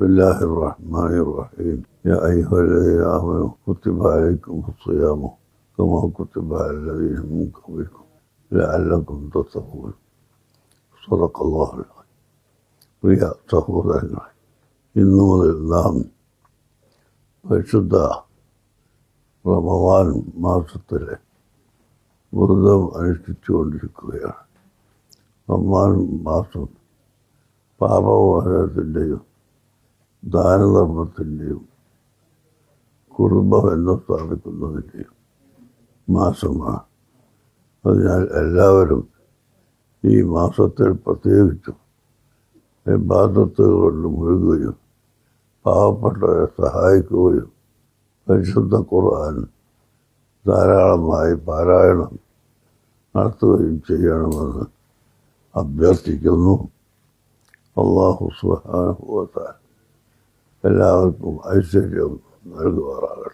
بسم الله الرحمن الرحيم يا أيها الذين آمنوا كتب عليكم الصيام كما كتب على الذين من قبلكم لعلكم تتقون صدق الله العظيم. പ്രിയ സഹോദരങ്ങളെ, ഇന്നു മുതൽ നാം പരിശുദ്ധ റമദാൻ മാസത്തിലെ വ്രതം അനുഷ്ഠിച്ചുകൊണ്ടിരിക്കുകയാണ്. റമദാൻ മാസം പാപമോചനത്തിൻ്റെയും ദാനധർമ്മത്തിൻ്റെയും കുടുംബബന്ധം സ്ഥാപിക്കുന്നതിൻ്റെയും മാസമാണ്. അതിനാൽ എല്ലാവരും ഈ മാസത്തിൽ പ്രത്യേകിച്ചും ഇബാദത്തുകൾ കൊണ്ട് മുഴുകുകയും പാവപ്പെട്ടവരെ സഹായിക്കുകയും പരിശുദ്ധ ഖുർആൻ ധാരാളമായി പാരായണം നടത്തുകയും ചെയ്യണമെന്ന് അഭ്യർത്ഥിക്കുന്നു. അല്ലാഹു സുബ്ഹാനഹു വ തആല എല്ലാവർക്കും ഐശ്വര്യം നൽകുമാറാകട്ടെ.